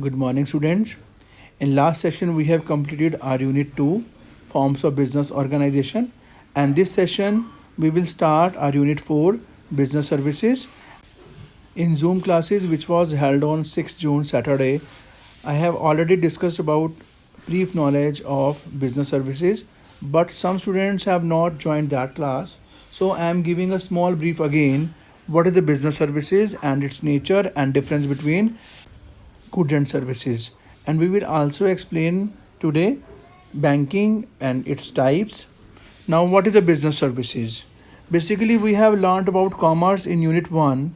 Good morning, students. In last session, we have completed our Unit 2, Forms of Business Organization. And this session, we will start our Unit 4, Business Services. In Zoom classes, which was held on 6 June, Saturday, I have already discussed about brief knowledge of business services, but some students have not joined that class. So I am giving a small brief again. What is the business services and its nature and difference between goods and services, and we will also explain today banking and its types. Now, what is a business services? Basically, we have learned about commerce in unit 1.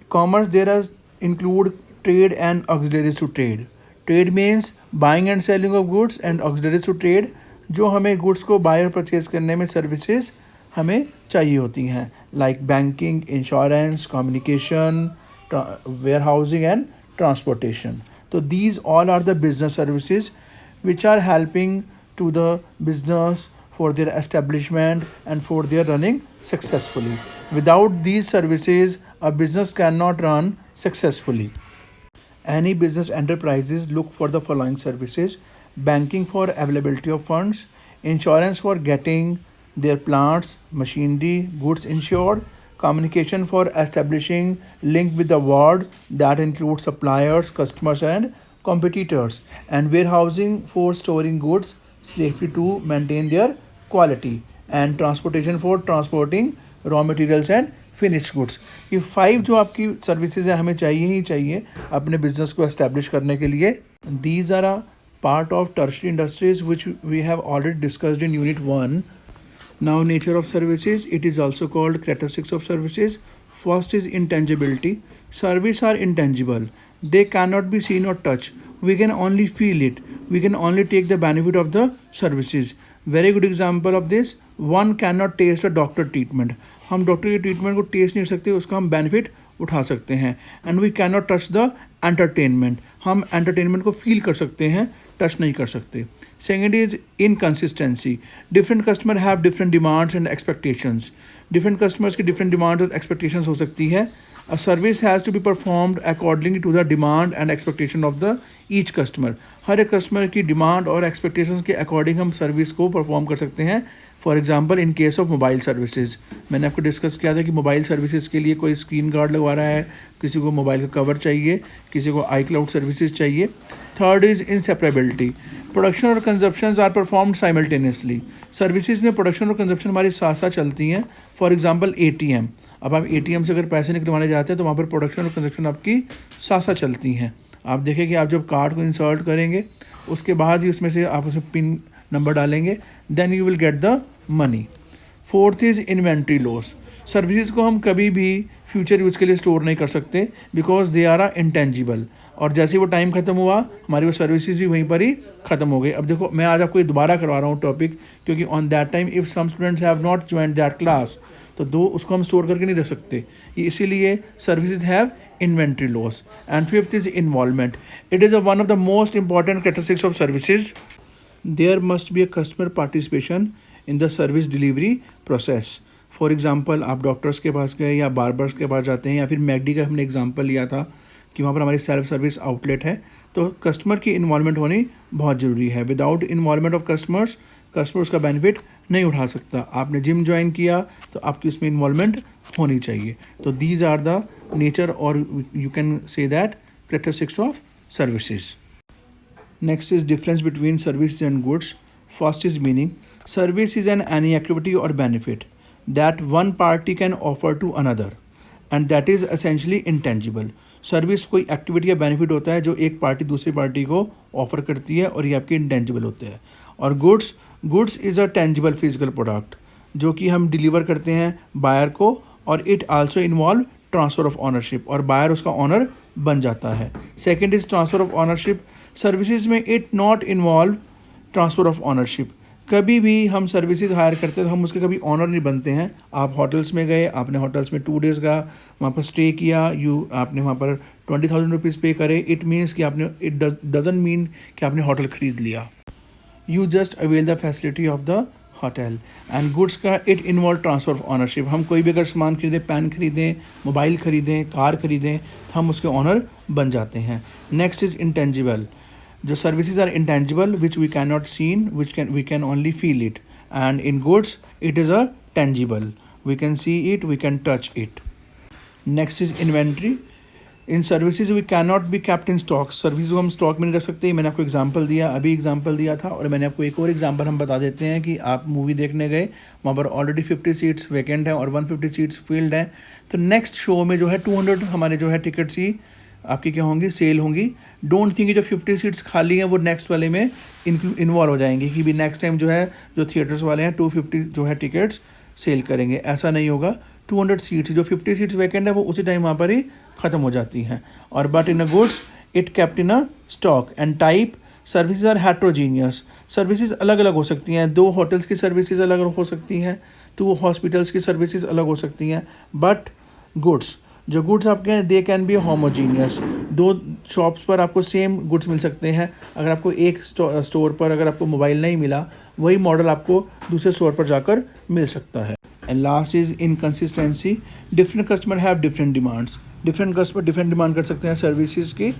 Commerce there is include trade and auxiliaries to trade. Trade means buying and selling of goods, and auxiliaries to trade जो हमें goods को bye और purchase करने में services हमें चाहिए होती हैं, like banking, insurance, communication, warehousing and transportation. So these all are the business services which are helping to the business for their establishment and for their running successfully. Without these services, a business cannot run successfully. Any business enterprises look for the following services: banking for availability of funds, insurance for getting their plants, machinery, goods insured, communication for establishing link with the world that includes suppliers, customers and competitors, and warehousing for storing goods safely to maintain their quality, and transportation for transporting raw materials and finish goods. ये 5 जो आपकी services है हमें चाहिए ही चाहिए अपने business को establish करने के लिए. These are a part of tertiary industries which we have already discussed in unit 1. Now, nature of services, it is also called characteristics of services. First is intangibility. Services are intangible. They cannot be seen or touched. We can only feel it. We can only take the benefit of the services. Very good example of this. One cannot taste a doctor treatment. हम doctor की treatment को test नहीं कर सकते, उसका हम benefit उठा सकते हैं. And we can not touch the entertainment. हम एंटरटेनमेंट को फील कर सकते हैं, टच नहीं कर सकते. Second is inconsistency. Different customer have different demands and expectations. Different customers की different demands और expectations हो सकती है. A service has to be performed according to the demand and expectation of the each customer. हर एक customer की demand और expectations के according हम service को perform कर सकते हैं. For example in case of mobile services, मैंने आपको डिस्कस किया था कि मोबाइल सर्विसेज के लिए कोई स्क्रीन गार्ड लगवा रहा है, किसी को मोबाइल का कवर चाहिए, किसी को आई क्लाउड सर्विसेज चाहिए. Third is inseparability. प्रोडक्शन और consumption are performed simultaneously. Services में प्रोडक्शन और कंजप्शन हमारी साथ साथ चलती हैं. For example ATM. अब आप ATM से अगर पैसे निकलवाने जाते हैं तो वहाँ पर प्रोडक्शन और कंजप्शन आपकी साथ साथ चलती हैं. आप देखें कि आप जब कार्ड को इंसर्ट करेंगे उसके बाद ही उसमें से आप उसमें पिन नंबर डालेंगे, then you will get the money. Fourth is inventory loss. Services को हम कभी भी फ्यूचर यूज के लिए स्टोर नहीं कर सकते बिकॉज दे आर इंटेंजिबल. और जैसे ही वो टाइम ख़त्म हुआ हमारी वो सर्विसेज भी वहीं पर ही ख़त्म हो गई. अब देखो मैं आज आपको ये दोबारा करवा रहा हूँ टॉपिक, क्योंकि on that time if some students have not join that class तो दो उसको हम स्टोर करके नहीं रख सकते. इसीलिए services have inventory loss. And fifth is involvement. It is one of the most important characteristics of services. There must be a customer participation in the service delivery process. For example आप doctors के पास गए या barbers के पास जाते हैं, या फिर McD का हमने एग्जाम्पल लिया था कि वहाँ पर हमारी सेल्फ सर्विस आउटलेट है, तो कस्टमर की इन्वॉल्वमेंट होनी बहुत ज़रूरी है. Without involvement of customers, customers का बेनिफिट नहीं उठा सकता. आपने जिम ज्वाइन किया तो आपकी उसमें इन्वॉल्वमेंट होनी चाहिए. तो दीज आर द नेचर और you can say that characteristics of services. Next is difference between services and goods. First is meaning. Service is any activity or benefit that one party can offer to another, and that is essentially intangible. Service कोई activity या benefit होता है जो एक party दूसरी party को offer करती है और ये आपके इंटेंजिबल होते हैं. और goods is a tangible physical product जो कि हम डिलीवर करते हैं बायर को, और it also involve transfer of ownership, और बायर उसका ऑनर बन जाता है. Second is transfer of ownership. Services में it not involve transfer of ownership. कभी भी हम सर्विसेज हायर करते हैं तो हम उसके कभी ऑनर नहीं बनते हैं. आप होटल्स में गए, आपने होटल्स में 2 डेज़ का वहाँ पर स्टे किया, आपने वहाँ पर 20,000 रुपीज़ पे करे. इट मीन्स कि आपने, इट डजंट मीन कि आपने होटल ख़रीद लिया. You just avail the facility of the hotel. And goods का it involve transfer of ownership, हम कोई भी अगर सामान खरीदें, पेन खरीदें, मोबाइल खरीदें, कार खरीदें, तो हम उसके ऑनर बन जाते हैं। नेक्स्ट इज़ इंटेंजिबल, जो services are intangible which we can not seen, we can only feel it. And in goods it is a tangible, we can see it, we can touch it. Next is inventory, in services we can not be kept in stock, service को हम stock में नहीं रख सकते। मैंने आपको example दिया, अभी एग्जांपल दिया था, और मैंने आपको एक और एग्जांपल हम बता देते हैं कि आप मूवी देखने गए, वहाँ पर ऑलरेडी 50 सीट्स वैकेंट हैं और 150 सीट्स फील्ड हैं, तो नेक्स्ट शो में जो है 200 हमारे जो है टिकट्स ही आपकी क्या होंगी, सेल होंगी। डोंट थिंक जो 50 सीट्स खाली हैं वो नेक्स्ट वाले में इन्वॉल्व हो जाएंगे कि भी नेक्स्ट टाइम जो है जो थिएटर्स वाले हैं 250 जो है टिकट्स सेल करेंगे, ऐसा नहीं होगा। 200 सीट्स, जो 50 सीट्स वैकेंट है वो उसी टाइम वहाँ पर ही ख़त्म हो जाती हैं। और but in a goods it kept in a stock. And type, services are heterogeneous, services अलग अलग हो सकती हैं, 2 होटल्स की सर्विसेज अलग अलग हो सकती हैं, 2 हॉस्पिटल्स की सर्विसेज अलग हो सकती हैं। बट गुड्स, जो गुड्स आपके हैं they can be homogeneous, 2 shops पर आपको सेम गुड्स मिल सकते हैं। अगर आपको एक स्टोर पर अगर आपको मोबाइल नहीं मिला, वही मॉडल आपको दूसरे स्टोर पर जाकर मिल सकता है। And last is inconsistency, different customer have different demands, different customer different demand कर सकते हैं सर्विसेज की।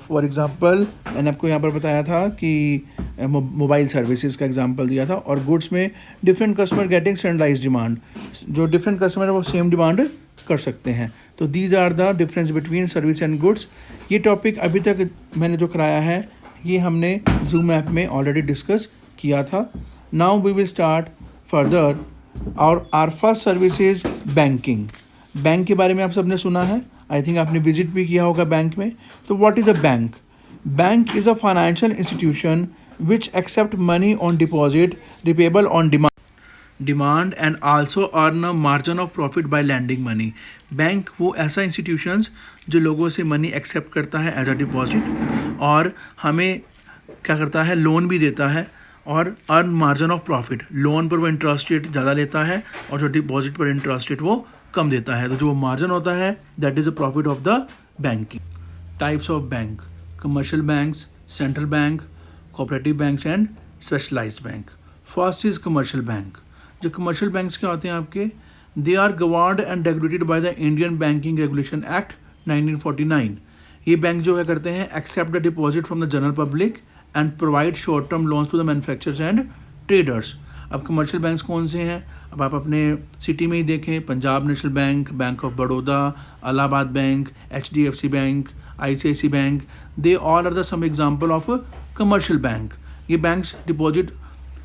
फॉर एग्जांपल मैंने आपको यहाँ पर बताया था कि मोबाइल सर्विसेज का एग्जांपल दिया था, और गुड्स में different customer getting standardised demand, जो डिफरेंट कस्टमर है वो सेम डिमांड कर सकते हैं। तो these are the difference between service and goods. ये टॉपिक अभी तक मैंने जो कराया है ये हमने जूम ऐप में ऑलरेडी डिस्कस किया था। Now we will start further. और our first service is banking. Bank के बारे में आप सबने सुना है, आई थिंक आपने विजिट भी किया होगा बैंक में। तो what is a bank? Bank is a financial institution which accept money on deposit repayable on demand and also earn a margin of profit by landing money. Bank वो ऐसा institutions जो लोगों से मनी एक्सेप्ट करता है as a deposit, और हमें क्या करता है, लोन भी देता है, और earn margin of profit, loan पर वो इंटरेस्ट रेट ज़्यादा लेता है और जो डिपॉजिट पर इंटरेस्ट रेट वो कम देता है। तो जो मार्जिन होता है that is the profit of the banking. Types of bank, commercial banks, central bank, cooperative banks and specialised bank. First is commercial bank. जो कमर्शियल बैंक्स क्या होते हैं आपके, they are governed and regulated by the Indian banking regulation act 1949। ये bank जो क्या करते हैं, accept the deposit from the general public and provide short term loans to the manufacturers and traders. अब कमर्शियल बैंक्स कौन से हैं, अब आप अपने सिटी में ही देखें, Punjab national bank, bank of Baroda, Allahabad bank, HDFC bank, ICICI bank, they all are the some example of commercial bank. ये बैंक्स डिपॉजिट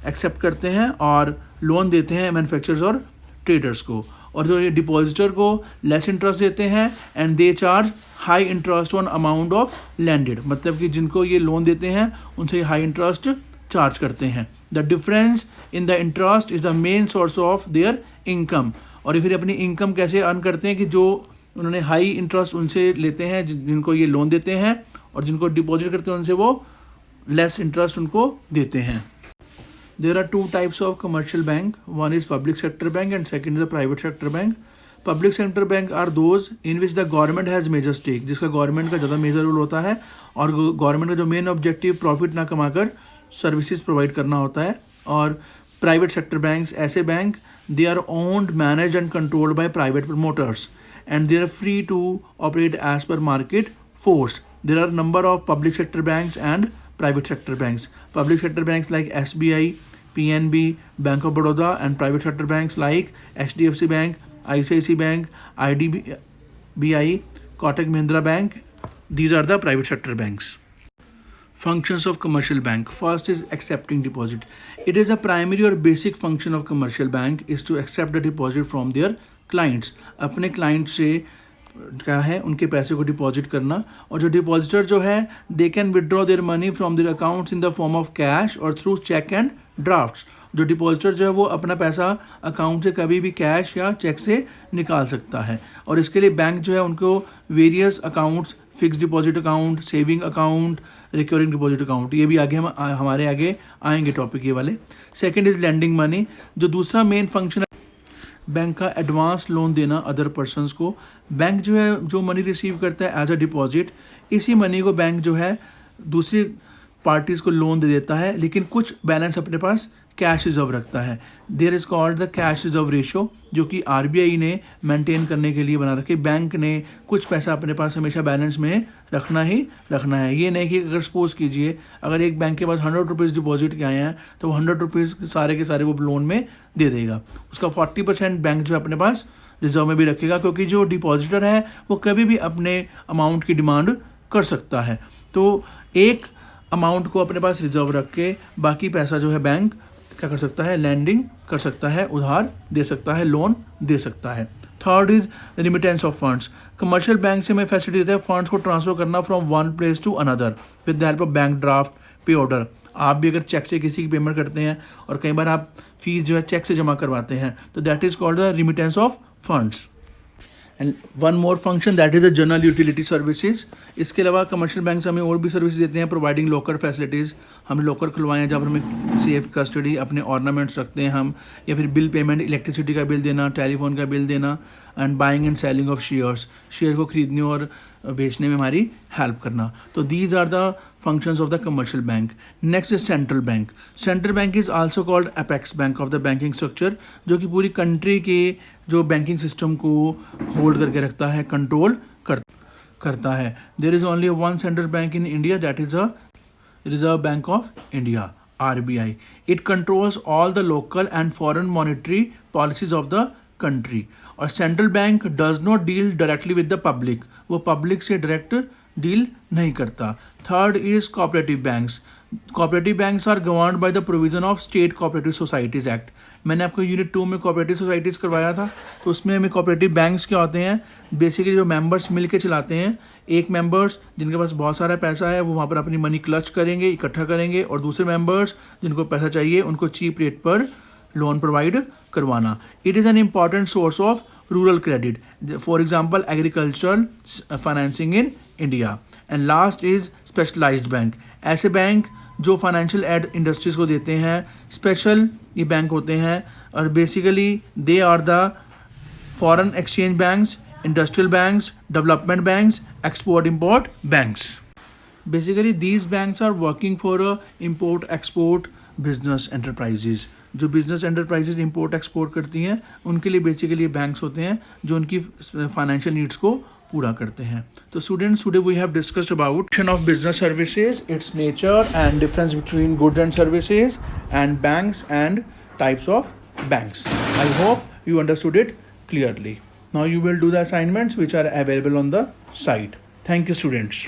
एक्सेप्ट करते हैं और लोन देते हैं मैन्युफैक्चरर्स और ट्रेडर्स को, और जो ये डिपॉजिटर को लेस इंटरेस्ट देते हैं and they charge high interest on amount of landed, मतलब कि जिनको ये लोन देते हैं उनसे हाई इंटरेस्ट चार्ज करते हैं। The difference in the interest is the main source of their income. और ये फिर अपनी इनकम कैसे अर्न करते हैं कि जो उन्होंने हाई इंटरेस्ट उनसे लेते हैं जिनको ये लोन देते हैं, और जिनको डिपॉजिट करते हैं उनसे वो लेस इंटरेस्ट उनको देते हैं। There are 2 types of commercial bank. One is public sector bank and second is the private sector bank. Public sector bank are those in which the government has major stake, जिसका government का ज़्यादा major role होता है, और government का जो main objective profit ना कमाकर सर्विसेज प्रोवाइड करना होता है। और प्राइवेट सेक्टर बैंक्स ऐसे bank, they are owned, manage and controlled by private promoters and they are free to operate as per market force. There are number of public sector banks and private sector banks. Public sector banks like SBI, PNB, Bank of Baroda, and private sector banks like HDFC Bank, ICICI Bank, IDBI, Kotak Mahindra Bank. These are the private sector banks. Functions of commercial bank. First is accepting deposit. It is a primary or basic function of commercial bank is to accept the deposit from their clients. अपने client से क्या है, उनके पैसे को deposit करना, और जो डिपॉजिटर जो है they can withdraw their money from their accounts in the form of cash और थ्रू चेक एंड ड्राफ्ट्स। जो डिपॉजिटर जो है वो अपना पैसा अकाउंट से कभी भी कैश या चेक से निकाल सकता है, और इसके लिए बैंक जो है उनको various accounts, fix deposit account, saving account, recurring deposit account, ये भी आगे हम हमारे आगे आएंगे टॉपिक ये वाले। Second is landing money. जो दूसरा मेन फंक्शन बैंक का, एडवांस लोन देना अदर पर्सनस को। बैंक जो है जो मनी रिसीव करता है एज अ डिपॉजिट, इसी मनी को बैंक जो है दूसरी पार्टीज़ को लोन दे देता है, लेकिन कुछ बैलेंस अपने पास कैश रिजर्व रखता है। There is called the cash reserve ratio, जो कि RBI ने मेंटेन करने के लिए बना रखी। बैंक ने कुछ पैसा अपने पास हमेशा बैलेंस में रखना ही रखना है। ये नहीं कि अगर सपोज कीजिए अगर एक बैंक के पास 100 रुपीज़ डिपॉजिट के आए हैं तो वो 100 रुपीज़ सारे के सारे वो लोन में दे देगा। उसका 40% बैंक जो अपने पास रिजर्व में भी रखेगा, क्योंकि जो डिपॉजिटर है वो कभी भी अपने अमाउंट की डिमांड कर सकता है। तो एक अमाउंट को अपने पास रिजर्व रख के बाकी पैसा जो है बैंक क्या कर सकता है, लैंडिंग कर सकता है, उधार दे सकता है, लोन दे सकता है। Third is remittance of funds. Commercial bank से हमें फैसिलिटी देता है फंड्स को ट्रांसफर करना from one place to another with the help of bank draft, pay order. आप भी अगर चेक से किसी की पेमेंट करते हैं और कई बार आप फीस जो है चेक से जमा करवाते हैं, तो that is called the remittance of funds. And one more function that is the general utility services. इसके अलावा कमर्शियल बैंक हमें और भी सर्विस देते हैं, प्रोवाइडिंग लॉकर फैसिलिटीज़। हम लॉकर खुलवाएं जब हमें सेफ कस्टडी अपने ऑर्नामेंट्स रखते हैं हम, या फिर बिल पेमेंट, इलेक्ट्रिसिटी का बिल देना, टेलीफोन का बिल देना, and buying and selling of shares, share को खरीदने और बेचने में हमारी हेल्प करना। तो these are the functions of the commercial bank. Next is central bank. Central bank is also called apex bank of the banking structure, जो कि पूरी कंट्री के जो बैंकिंग सिस्टम को होल्ड करके रखता है, कंट्रोल करता है। There is only one central bank in India, that is a Reserve Bank of India, RBI. It controls all the local and foreign monetary policies of the country. और central bank does not deal directly with the public, वो public से direct deal नहीं करता। Third is cooperative banks. Cooperative banks are governed by the provision of state cooperative societies act. मैंने आपको unit 2 में cooperative societies करवाया था, तो उसमें हमें कोऑपरेटिव बैंक्स क्या होते हैं, बेसिकली जो मेंबर्स मिल के चलाते हैं। एक मेंबर्स जिनके पास बहुत सारा पैसा है वो वहाँ पर अपनी मनी क्लच करेंगे, इकट्ठा करेंगे, और दूसरे मेंबर्स जिनको पैसा चाहिए उनको चीप रेट पर लोन प्रोवाइड करवाना। It is an important source of rural credit, for example agricultural financing in India. And last is specialised bank. ऐसे बैंक जो फाइनेंशियल एड इंडस्ट्रीज को देते हैं, स्पेशल ये बैंक होते हैं, और basically they are the foreign exchange banks, industrial banks, development banks, export import banks. Basically these banks are working for import export business enterprises. जो बिजनेस एंटरप्राइजेज इंपोर्ट एक्सपोर्ट करती हैं उनके लिए बेसिकली बैंक्स होते हैं जो उनकी फाइनेंशियल नीड्स को पूरा करते हैं। तो students, today we have discussed about of business services, its nature and difference between goods and services, and banks and types of banks. I hope you understood it clearly. Now you will do the assignments which are available on the site. Thank you, students.